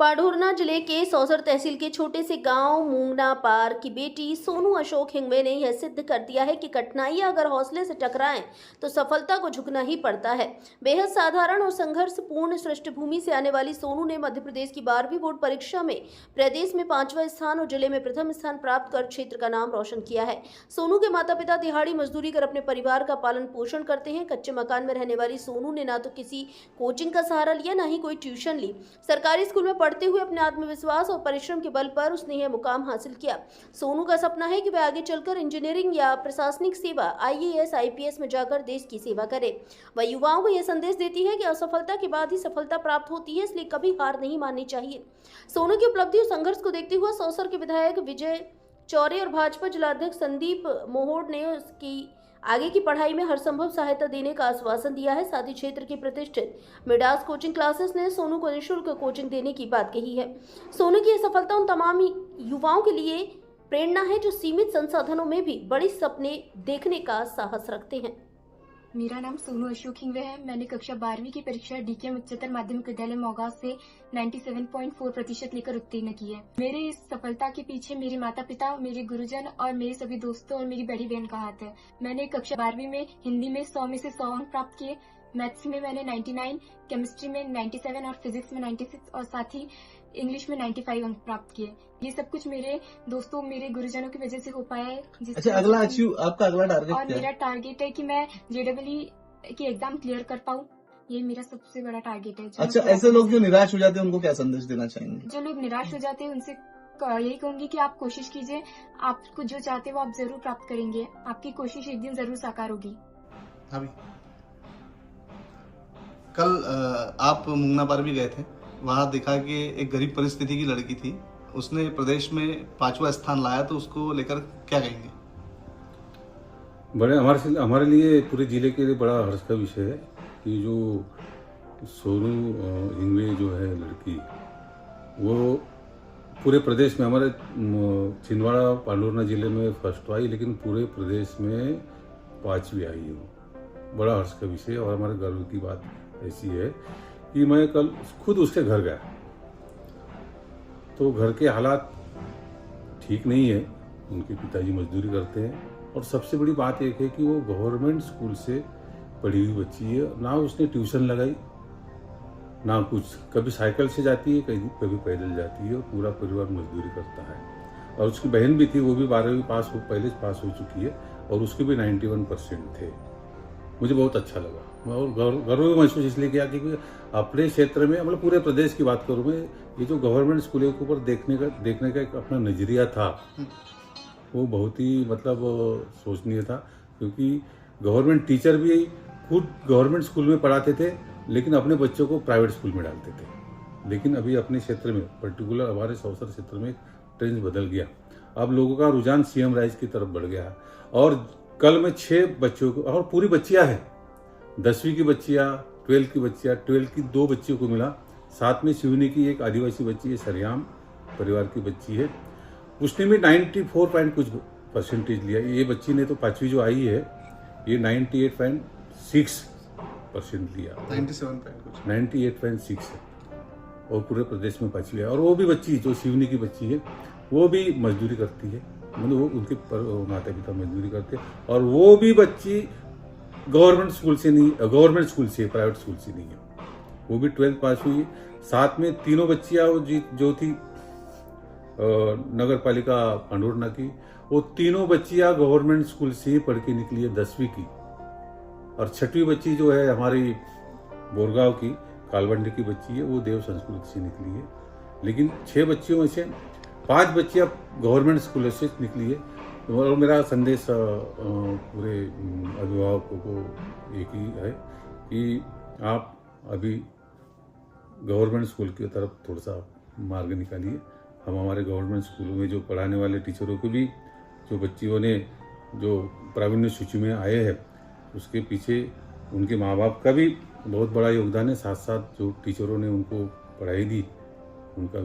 पाढुरना जिले के सौसर तहसील के छोटे से गांव मूंगना पार की बेटी सोनू अशोक हिंगवे ने यह सिद्ध कर दिया है कि कठिनाइयां अगर हौसले से टकराएं तो सफलता को झुकना ही पड़ता है। बेहद साधारण और संघर्षपूर्ण पृष्ठभूमि से आने वाली सोनू ने मध्य प्रदेश की 12वीं बोर्ड परीक्षा में प्रदेश में 5वां स्थान और जिले में प्रथम स्थान प्राप्त कर क्षेत्र का नाम रोशन किया है। सोनू के माता पिता दिहाड़ी मजदूरी कर अपने परिवार का पालन पोषण करते हैं। कच्चे मकान में रहने वाली सोनू ने ना तो किसी कोचिंग का सहारा लिया, ना ही कोई ट्यूशन ली। सरकारी स्कूल में पढ़ते हुए अपने आत्मविश्वास और परिश्रम के बल पर उसने यह मुकाम हासिल किया। सोनू का सपना है कि वह आगे चलकर इंजीनियरिंग या प्रशासनिक सेवा IAS IPS में जाकर देश की सेवा करे। वह युवाओं को यह संदेश देती है कि असफलता के बाद ही सफलता प्राप्त होती है, इसलिए कभी हार नहीं माननी चाहिए। सोनू की उपलब्धि और संघर्ष को देखते हुए सौसर के विधायक विजय चौरे और भाजपा जिलाध्यक्ष संदीप मोहोड ने उसकी आगे की पढ़ाई में हर संभव सहायता देने का आश्वासन दिया है। साथ ही क्षेत्र की प्रतिष्ठित मिडास कोचिंग क्लासेस ने सोनू को निःशुल्क कोचिंग देने की बात कही है। सोनू की यह सफलता उन तमाम युवाओं के लिए प्रेरणा है जो सीमित संसाधनों में भी बड़े सपने देखने का साहस रखते हैं। मेरा नाम सोनू अशोक हिंगवे है। मैंने कक्षा 12वीं की परीक्षा DKM उच्चतर माध्यमिक विद्यालय मोगांव से 97.4% लेकर उत्तीर्ण की है। मेरे इस सफलता के पीछे मेरे माता पिता, मेरे गुरुजन और मेरे सभी दोस्तों और मेरी बड़ी बहन का हाथ है। मैंने कक्षा 12वीं में हिंदी में 100 में से 100 अंक प्राप्त किए, मैथ्स में मैंने 99, केमिस्ट्री में 97 और फिजिक्स में 96 और साथ ही इंग्लिश में 95 अंक प्राप्त किए। ये सब कुछ मेरे दोस्तों, मेरे गुरुजनों की वजह से हो पाया है। अच्छा, आपका अगला टारगेट और क्या है? मेरा टारगेट है कि मैं JEE की एग्जाम क्लियर कर पाऊँ। ये मेरा सबसे बड़ा टारगेट है। अच्छा, ऐसे लोग जो निराश हो जाते हैं उनको क्या संदेश देना चाहेंगे? जो लोग निराश हो जाते हैं उनसे यही कहूंगी कि आप कोशिश कीजिए, आपको जो चाहते हो आप जरूर प्राप्त करेंगे। आपकी कोशिश एक दिन जरूर साकार होगी। अभी कल आप मूंगना पार भी गए थे, वहाँ देखा कि एक गरीब परिस्थिति की लड़की थी, उसने प्रदेश में 5वां स्थान लाया, तो उसको लेकर क्या कहेंगे? बड़े हमारे लिए पूरे जिले के लिए बड़ा हर्ष का विषय है कि जो सोनू हिंगवे जो है लड़की, वो पूरे प्रदेश में, हमारे छिंदवाड़ा पांडुरना जिले में फर्स्ट आई, लेकिन पूरे प्रदेश में 5वीं आई है। बड़ा हर्ष का विषय और हमारे गर्व की बात ऐसी है कि मैं कल खुद उसके घर गया तो घर के हालात ठीक नहीं है। उनके पिताजी मजदूरी करते हैं और सबसे बड़ी बात एक है कि वो गवर्नमेंट स्कूल से पढ़ी हुई बच्ची है। ना उसने ट्यूशन लगाई, ना कुछ। कभी साइकिल से जाती है, कभी पैदल जाती है और पूरा परिवार मजदूरी करता है। और उसकी बहन भी थी, वो भी 12वीं पहले पास हो चुकी है और उसके भी 91% थे। मुझे बहुत अच्छा लगा और गर्व भी महसूस इसलिए किया क्योंकि अपने क्षेत्र में, मतलब पूरे प्रदेश की बात करूँ मैं, ये जो गवर्नमेंट स्कूलों के ऊपर देखने का एक अपना नजरिया था, वो बहुत ही मतलब सोचनीय था। क्योंकि गवर्नमेंट टीचर भी खुद गवर्नमेंट स्कूल में पढ़ाते थे, लेकिन अपने बच्चों को प्राइवेट स्कूल में डालते थे। लेकिन अभी अपने क्षेत्र में, पर्टिकुलर हमारे सौसर क्षेत्र में ट्रेंड बदल गया। अब लोगों का रुझान CM राइज की तरफ बढ़ गया और कल में 6 बच्चों को, और पूरी बच्चियां हैं, 10वीं की बच्चियां, 12 की बच्चियां, 12 की 2 बच्चियों को मिला। साथ में सिवनी की एक आदिवासी बच्ची है, सरियाम परिवार की बच्ची है, उसने भी 94 कुछ % लिया। ये बच्ची ने तो 5वीं जो आई है, ये 98.6% लिया, 98.6 है और पूरे प्रदेश में 5वीं है। और वो भी बच्ची जो सिवनी की बच्ची है, वो भी मजदूरी करती है, मतलब वो उनके माता पिता मजदूरी करते हैं। और वो भी बच्ची गवर्नमेंट स्कूल से नहीं, प्राइवेट स्कूल से नहीं है, वो भी 12th पास हुई है। साथ में तीनों बच्चियां जो थी नगर पालिका पांडुरना की, वो तीनों बच्चियां गवर्नमेंट स्कूल से ही पढ़ के निकली है, 10वीं की। और 6वीं बच्ची जो है हमारी बोरगांव की कालवंडी की बच्ची है, वो देव संस्कृत से निकली है। लेकिन 6 बच्चियों में से 5 बच्चियां गवर्नमेंट स्कूल से निकली है। और मेरा संदेश पूरे अभिभावकों को एक ही है कि आप अभी गवर्नमेंट स्कूल की तरफ थोड़ा सा मार्ग निकालिए। हम हमारे गवर्नमेंट स्कूलों में जो पढ़ाने वाले टीचरों को भी, जो बच्चियों ने जो प्रावीण्य सूची में आए हैं, उसके पीछे उनके माँ बाप का भी बहुत बड़ा योगदान है। साथ साथ जो टीचरों ने उनको पढ़ाई दी, उनको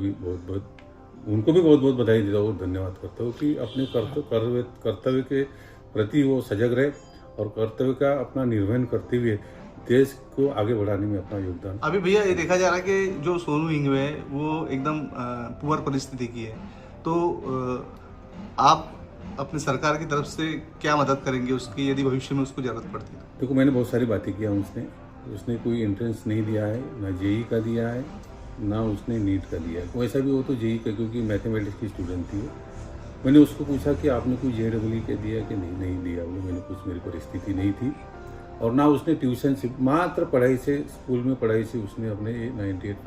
भी बहुत बहुत बधाई देता हूँ और धन्यवाद करता हूँ कि अपने कर्तव्य के प्रति वो सजग रहे और कर्तव्य का अपना निर्वहन करते हुए देश को आगे बढ़ाने में अपना योगदान। अभी भैया ये देखा जा रहा है कि जो सोनू हिंगवे है वो एकदम पुअर परिस्थिति की है, तो आप अपने सरकार की तरफ से क्या मदद करेंगे उसकी, यदि भविष्य में उसको जरूरत पड़ती है? देखो, मैंने बहुत सारी बातें किया उसने कोई एंट्रेंस नहीं दिया है, ना जेई का दिया है, ना उसने नीट का दिया है। वैसा भी वो तो जेई का, क्योंकि मैथमेटिक्स की स्टूडेंट थी। मैंने उसको पूछा कि आपने कोई JEE के दिया कि नहीं दिया। वो मैंने कुछ, मेरी परिस्थिति नहीं थी, और ना उसने ट्यूशन से, मात्र पढ़ाई से, स्कूल में पढ़ाई से उसने अपने 98